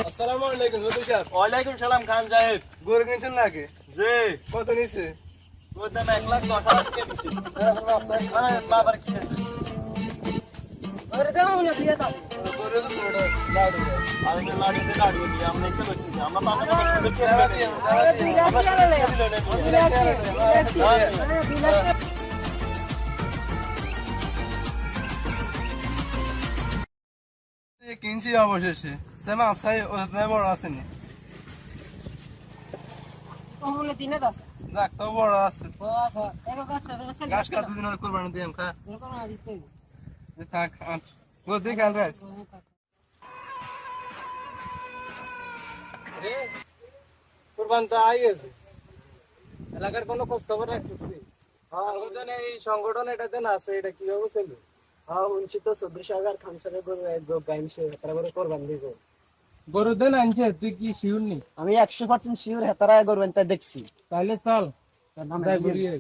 আসসালামু আলাইকুম হুজুর সাহেব। ওয়ালাইকুম সালাম খান সাহেব। গরু কিনছেন নাকি? জি, কত নিছে? ওর দাম 1,10,000 টাকা দিছি। বাবার কি আছে? গরু তো ছোট লাড়ু দেয়। আমি তো লাড়িতে লাড়িয়ে দিই, আমরা একটু বসছি। আমরা পাঁচ টাকা সুদে খেয়ে টাকা দিই। দিয়ে, টাকা দিয়ে। আমরা সুদে খেয়ে দিলে না। কিনছি অবশেষে। সেমা আপসাই ওখানে বড় আসেনি। যাক তো বড় আছে। গাছ কাটতে দিন কোরবানি দিলাম খা। থাক আট। গদি কাল রাইস। রে কোরবান তো আই গেছে। এলাকার কোনো খোঁজ খবর রাখছিস তুই? হ্যাঁ, এই সংগঠন এটাতে না আছে, এটা কিভাবে চলবে? হ্যাঁ উনছি তো 34,000 খামসারে গাইছে তারপরে করবেন দিব। গরু দেন আনছে, তুই কি শিওর নি? আমি 100% শিওর হেতারা করবেন তাই দেখছি। তাহলে চল তার নাম যাই কি? ঘুরিয়ে।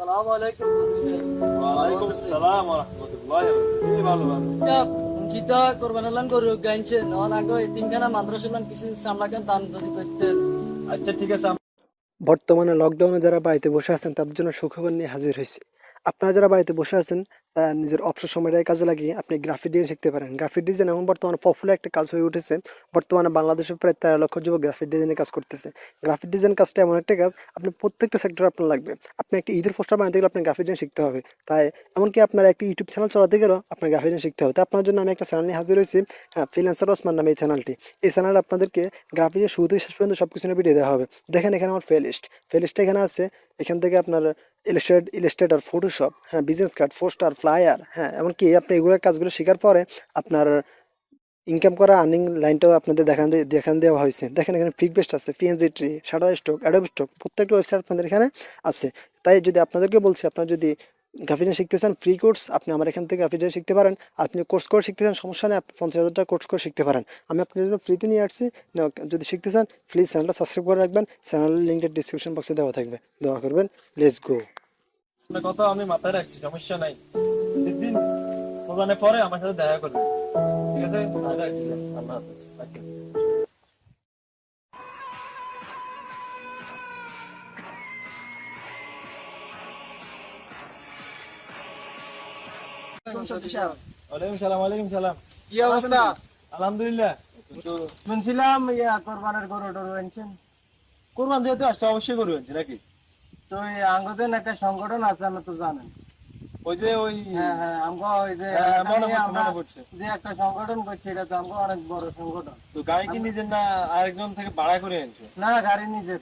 আসসালামু আলাইকুম। ওয়ালাইকুম আসসালাম ওয়া রাহমাতুল্লাহি ওয়া বারাকাতুহু। এই ভালো ভালো। চিন্তা করবেন হলাম গরু গাইছে নন আগে তিনখানা মাদ্রাসা কিছু সামলাকেন তান যদি করতেন। আচ্ছা ঠিক আছে। বর্তমানে লকডাউনে যারা বাড়িতে বসে আছেন তাদের জন্য সুখবর নিয়ে হাজির হয়েছে। আপনারা যারা বাড়িতে বসে আছেন নিজের অবসর সময়টাকে কাজে লাগিয়ে আপনি গ্রাফিক ডিজাইন শিখতে পারেন। গ্রাফিক ডিজাইন এমন বর্তমানে পপুলার একটা কাজ হয়ে উঠেছে। বর্তমানে বাংলাদেশে প্রায় 13 লক্ষ যুবক গ্রাফিক ডিজাইনের কাজ করতেছে। গ্রাফিক ডিজাইন কাজটা এমন একটা কাজ, আপনি প্রত্যেকটা সেক্টরে আপনার লাগবে। আপনি একটা ঈদের পোস্টার বানাতে গেলে আপনার গ্রাফিক ডিজাইন শিখতে হবে। তাই এমনকি আপনার একটা ইউটিউব চ্যানেল চালাতে গেলেও আপনার গ্রাফিক ডিজাইন শিখতে হবে। তাই আপনার জন্য আমি একটা চ্যানেল নিয়ে হাজির হয়েছি, ফ্রিল্যান্সার ওসমান নামে এই চ্যানেলটি। এই চ্যানেলে আপনাদেরকে গ্রাফিকের শুরু থেকে শেষ পর্যন্ত সব কিছু নিয়ে ভিডিও দেওয়া হবে। দেখেন এখানে আমার প্লেলিস্টটা এখানে আছে। এখান থেকে আপনার ইলাস্ট্রেটর, ফটোশপ, হ্যাঁ, বিজনেস কার্ড, পোস্টার, ফ্লায়ার, হ্যাঁ, এমনকি আপনি এগুলোর কাজগুলো শেখার পরে আপনার ইনকাম করা আর্নিং লাইনটাও আপনাদের দেখান দেওয়া হয়েছে। দেখেন এখানে ফিকবেস্ট আছে, PNG tree, shutter stock, Adobe stock, প্রত্যেকটা ওয়েবসাইট আপনাদের এখানে আছে। তাই যদি আপনাদেরকে বলছি, আপনারা যদি গ্রাফিক ডিজাইন শিখতে চান ফ্রি কোর্স, আপনি আমার এখান থেকে গ্রাফিক ডিজাইন শিখতে পারেন। আর আপনি কোর্স করে শিখতে চান, সমস্যা নেই, আপনি 50,000 টাকা কোর্স করে শিখতে পারেন। আমি আপনার জন্য ফ্রিতে নিয়ে আসছি। যদি শিখতে চান প্লিজ চ্যানেলটা সাবস্ক্রাইব করে রাখবেন। চ্যানেলের লিঙ্কটা ডিসক্রিপশন বক্সে দেওয়া থাকবে। দোয়া করবেন। Let's go. আপনার কথা আমি মাথায় রাখছি, সমস্যা নাই। দিন কোরবানের পরে আমার সাথে দেখা করবেন, ঠিক আছে? মাথায় রাখছি। আল্লাহ হাফেজ। আচ্ছা। ওয়ালাইকুম সালাম। ওয়ালাইকুম সালাম। কি অবস্থা? আলহামদুলিল্লাহ। শুনছিলাম কোরবানের গরু টরু আনছেন। কোরবান যেহেতু আসছে অবশ্যই করবেন নাকি? তো এই আঙ্গদের একটা সংগঠন আছে, আমরা তো জানেন। ওই যে ওই হ্যাঁ হ্যাঁ, আমরা ওই যে হ্যাঁ, মনে পড়ছে, আমরা মনে পড়ছে। যে একটা সংগঠন করছি, এটা তো আমরা অনেক বড় সংগঠন। তো গাড়ি কি নিজের না আরেকজন থেকে ভাড়া করে আনছো? না, গাড়ি নিজের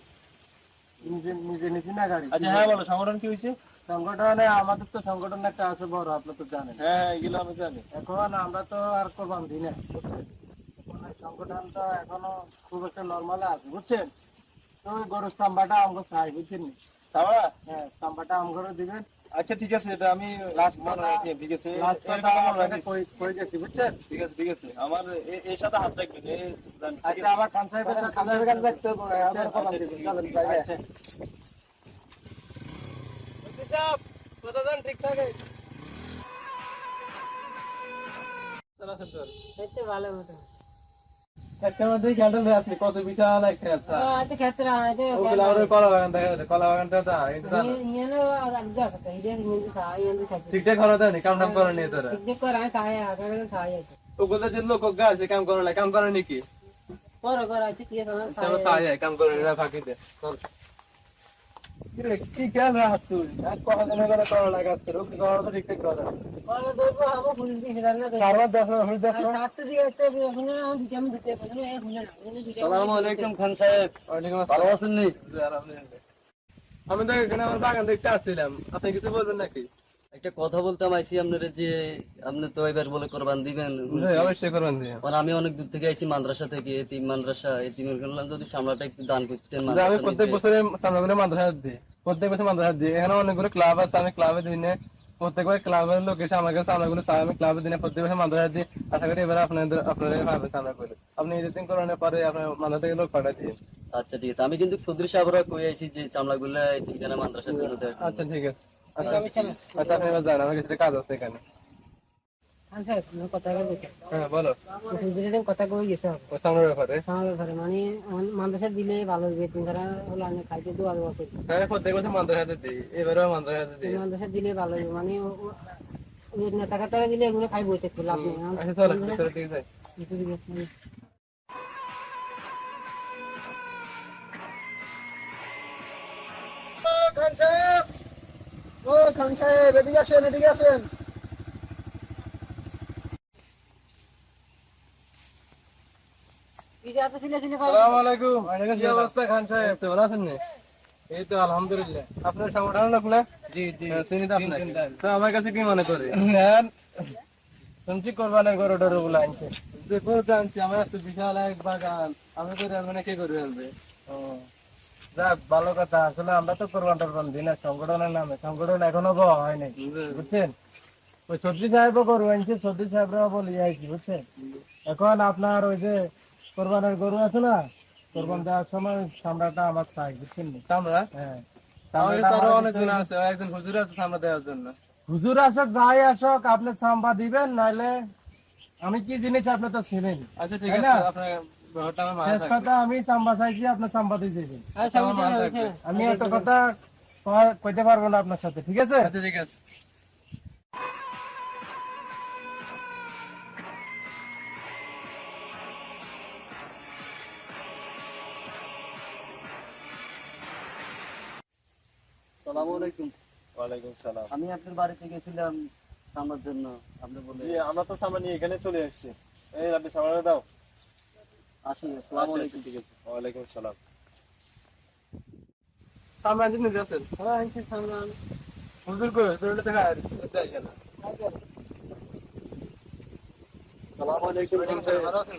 নিজে নিজে নিছি না গাড়ি। আচ্ছা হ্যাঁ, বলো সংগঠন কি হয়েছে? সংগঠনে আমাদের তো সংগঠন একটা আছে বড়, আপনি তো জানেন। হ্যাঁ হ্যাঁ, এগুলো আমি জানি। এখন আমরা তো আর কোরবান দিই না, বুঝছেন? এখন এই সংগঠনটা এখনো খুব একটা নর্মালে আছে, বুঝছেন? তো ওই গরুর চামড়াটা আমাকে চাই, বুঝছেন? তাহলে হ্যাঁ, চামড়াটা আমাকে দিবেন। আচ্ছা ঠিক আছে, এটা আমি লাস্ট মনে রাখি। ঠিক আছে, লাস্ট এর কথা কথা মনে আপনাকে রাখিস। কই গেছি, বুঝছেন? ঠিক আছে ঠিক আছে, আমার এর সাথে হাত রাখবেন। আচ্ছা, আবার খান সাহেবের কাছে দেখতে হবে, আবার কোরবান দিবেন। চলেন যাই। কতজন ঠিক থাকে? চলাচল চল। দেখতে ভালো মতো। একটা মধ্যেই ক্যান্ডেল আসলে কত বিশাল একটা আছে। আচ্ছা ক্ষেত্রে আইতে ওগুলা ওর কলা বাগান দেখা যাচ্ছে, কলা বাগানটা তো কিন্তু জানো। নিয়ে রাখতে আছে ইডেন নিয়ে সাই এন্ড সাথে ঠিকঠাক করা দেয়নি, কাম টাম করে নিয়ে তোরা। ঠিক করে আই সাই আগে সাই আছে ওগুলা যে লোক গা আছে কাম করে না, কাম করে নাকি? পর আছে কি না চলো সাই কাম করে না, ফাঁকি দে। চল। ঠিক আছে আসতুল আর কথা জানা করে করা লাগাচ্ছে, রোগ করা তো ঠিকঠাক করে। পর দেখো আমি পুলিশ দিয়ে হিরান না কারবার দেখো আমি দেখো। সাথে দিয়ে একটা শুনে আমি কেম দিতে পারি না শুনে আসসালামু আলাইকুম খান সাহেব। ওয়ালাইকুম ভালো আসসালাম। আছেন নি? আলহামদুলিল্লাহ। আমি তো এখানে আমার বাগান দেখতে আসছিলাম, আপনি কিছু বলবেন নাকি? একটা কথা বলতাম আইছি আপনারা, যে আপনি তো এবার বলে কোরবান দিবেন। অবশ্যই করবেন দিয়ে। আর আমি অনেক দূর থেকে আইছি, মাদ্রাসা থেকে, এতিম মাদ্রাসা, এতিমের জন্য যদি সামলাটা একটু দান করতেন আমি মাদ্রাসা প্রত্যেক নিতে। বছরে সামনে করে মাদ্রাসা দিই। প্রত্যেক বছর মাদ্রাসা দিই। এখানে অনেকগুলো ক্লাব আছে, আমি ক্লাবে দিনে প্রত্যেকবার ক্লাবের লোক এসে আমার কাছে চাঁদাগুলো চাই, আমি ক্লাবে দিনে প্রত্যেক বছর মাদ্রাসা দিই। আশা করি এবার আপনারা পাবেন চাঁদা করে। আপনি এডিটিং করানোর পরে আপনার মাদ্রাসা থেকে লোক পাঠিয়ে দিন। আচ্ছা ঠিক আছে, আমি কিন্তু চৌধুরী সাহেবরা কই আইছি যে চামড়াগুলো এই তিনখানা মাদ্রাসার জন্য দেওয়ার জন্য। আচ্ছা ঠিক আছে। আচ্ছা আপনি এবার যান, আমার কিছু কাজ আছে এখানে। আচ্ছা কথা বলতে হ্যাঁ বলো। হুজুরের কথা কই গেছে ওই সামনের ব্যাপারে। সামনে ব্যাপারে মানে মাদ্রাসা দিলে ভালো হবে, তিনখানা হলো আমি খাইতে দোয়া বসে হ্যাঁ প্রত্যেক বছর মাদ্রাসাতে দিই, এবারেও মাদ্রাসাতে দিই। মাদ্রাসা দিলে ভালো হবে মানে ওই নেতা খাতা দিলে এগুলো খাই বসে লাভ নেই। আচ্ছা চলো ভিতরে দিকে যাই। খান সাহেব, ও খান সাহেব, এদিকে আসেন, এদিকে আসেন। আসসালামু আলাইকুম। কি অবস্থা খান সাহেব, তো ভালো আছেন? এই তো আলহামদুলিল্লাহ। আপনার সংগঠনের লোক না? জি জি চিনি তো আপনাকে। তো আমার কাছে কি মনে করে? শুনছি কোরবানের গরু টরু গুলো আনছে। দেখো তো আনছি, আমার তো বিশাল এক বাগান, আমি করে মানে কি করে আনবে? ও যাক ভালো কথা। আসলে আমরা তো কোরবান টোরবান দিই না সংগঠনের নামে, সংগঠন এখনো বড় হয়নি বুঝছেন। ওই সর্দি সাহেবও গরু আনছে, সর্দি সাহেবরাও বলি আইছি বুঝছেন। এখন আপনার ওই যে কোরবানের গরু আছে না, কোরবান দেওয়ার সময় চামড়াটা আমার চাই বুঝছেন। চামড়া? হ্যাঁ অনেকজন আছে, একজন হুজুর আছে চামড়া দেওয়ার জন্য। হুজুর আসক যাই আসক, আপনি চামড়া দিবেন, নাইলে আমি কি জিনিস আপনি তো ছিলেন। আচ্ছা ঠিক আছে, আপনার শেষ কথা আমি চামড়া চাইছি, আপনি চামড়া দিয়ে দিবেন। আমি এত কথা কইতে পারবো না আপনার সাথে, ঠিক আছে? আচ্ছা ঠিক আছে। আসসালামু আলাইকুম। ওয়ালাইকুম সালাম। আমি আপনার বাড়িতে গেছিলাম চামড়ার জন্য, আপনি বলে জি আমরা তো সামনে নিয়ে এখানে চলে এসেছি। এই আপনি সামনে দাও। আসি। আসসালামু আচ্ছা, আলাইকুম। ঠিক আছে। ওয়ালাইকুম সালাম। চামড়া আনছেন নিতে আছেন? হ্যাঁ আনছি চামড়া। হুজুর কই? হুজুরটা দেখা যাচ্ছে না। আসসালামু আলাইকুম। ভালো আছেন?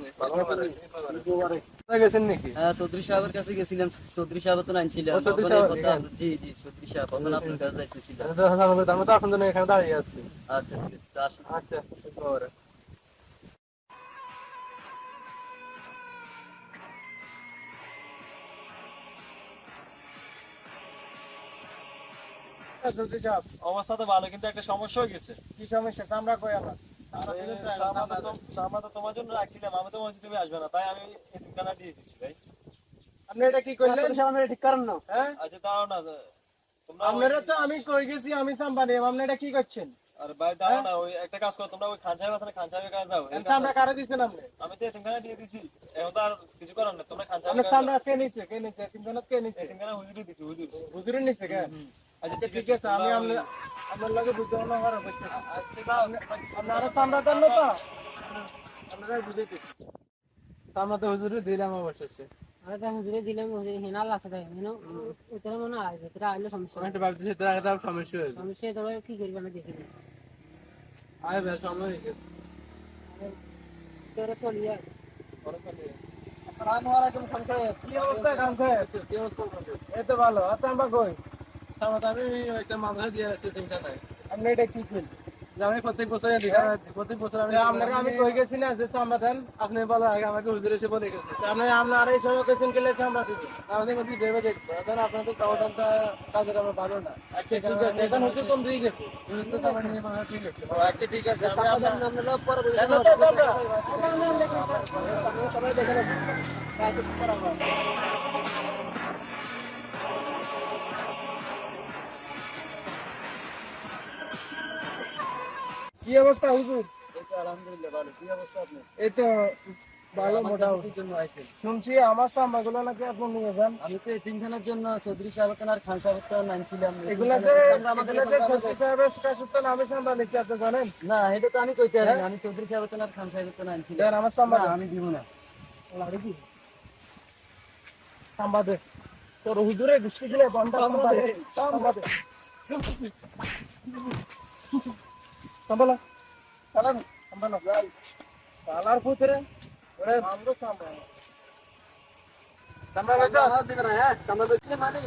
ভালো গেছেন নাকি? হ্যাঁ চৌধুরী সাহেবের কাছে গেছিলাম, চৌধুরী সাহেব তো আনছিলাম। ও, চৌধুরী তখন এই সাহেব, কথা, এখানে? জি জি চৌধুরী সাহেব, তখন আপনার কাছে যাইতেছিলাম। আমি তো এখন এখানে দাঁড়িয়ে আছি। আচ্ছা ঠিক আছে, তো আসুন। আচ্ছা পরে। অবস্থা তো ভালো, কিন্তু একটা সমস্যা হয়ে গেছে। কি সমস্যা? চামড়া কই আমার? আমরা তো তোমার জন্য রাখছিলাম, আমি তো বলছি তুমি আসবে না, তাই আমি এই ঠিকানা দিয়ে দিচ্ছি ভাই। আপনি এটা কি করলেন? ঠিক করেন না। হ্যাঁ আচ্ছা দাও না, তোমরা আপনারা তো আমি কই গেছি, আমি চামড়া নিয়ে, আপনি এটা কি করছেন? আর ভাই দাও না, ওই একটা কাজ করো, তোমরা ওই খান সাহেব আছে না, খান সাহেবের কাছে যাও। চামড়া কারে দিচ্ছেন আপনি? আমি তো ঠিকানা দিয়ে দিছি, এখন তো আর কিছু করার না, তোমরা খান আপনি সাহেবের চামড়া কে নিছে? কে নিছে? তিনজনত কে নিছে? ঠিকানা হুজুরে দিছি, হুজুর। হুজুরের নিছে কে? আচ্ছা ঠিক আছে, আমি আপনার লগে বুঝতে না পারো বুঝতে। আচ্ছা দাও। আপনারা চামড়া দেন না তো? আপনারা বুঝাইতে চামড়া তো হুজুরে দিলাম অবশেষে। হুজুরে দিলাম, হুজুরে হেনাল আছে তাই ওইটা মনে হয় ভিতরে আইলে সমস্যা আমি একটু ভাবতেছি তোর একটা সমস্যা হয়েছে। সমস্যা ধরো কি করবে না দেখি আয় ভাই সময় হয়ে গেছে। তোরা চলিয়ে আসসালামু আলাইকুম খান সাহেব। কি অবস্থা খান সাহেব? কি অবস্থা? এই তো ভালো। আর চামড়া কই? চামড়া তো আমি একটা মাদ্রাসা দিয়ে আসছি তিনখানায়। আপনি এটা কি করলেন? যে আমি প্রত্যেক বছর প্রত্যেক বছর আপনাকে আমি কই গেছি না যে চামড়া দেন, আপনি বলো আগে আমাকে হুজুর এসে বলে গেছে আপনার এই সময় কেছেন গেলে চামড়া দিবেন, আমাদের মধ্যে ভেবে দেখবো। এখন আপনাদের চাওয়াটা কাজের আমার ভালো না। আচ্ছা ঠিক আছে, এখন হুজুর কম দিয়ে গেছে। হুজুর তো চামড়া নিয়ে বলা ঠিক আছে। ও আচ্ছা ঠিক আছে, আমি আপনার দেন না তো চামড়া। সবাই দেখে নেবো। কি অবস্থা হুজুর? এই তো আলহামদুলিল্লাহ ভালো। কি অবস্থা আপনার? এই তো ভালো আমার কাছে মোটামুটি। কি জন্য আইছেন? শুনছি আমার চামড়াগুলো নাকি আপনি নিয়ে যান। আমি তো এই তিনখানার জন্য চৌধুরী সাহেব আর খান সাহেব আনছিলাম। এগুলাতে সত্যি সাহেবের কাছে তো নামে চামড়া নিচ্ছে, আপনি জানেন? না এটা তো আমি কইতে পারি না, আমি চৌধুরী সাহেব আর খান সাহেব আনছিলাম। দেন আমার চামড়া না, দেন। আমি দিব না। চামড়া দে। তোর হুজুরে গুষ্টি দিলে বন্ধ চামড়া দে। চামড়া দে। চামড়া চালান চামড়া যাই চালার পুতরে ওরে আমগো চামড়া আমরা বেচো দিবে না হ্যাঁ আমরা বেচলে মানে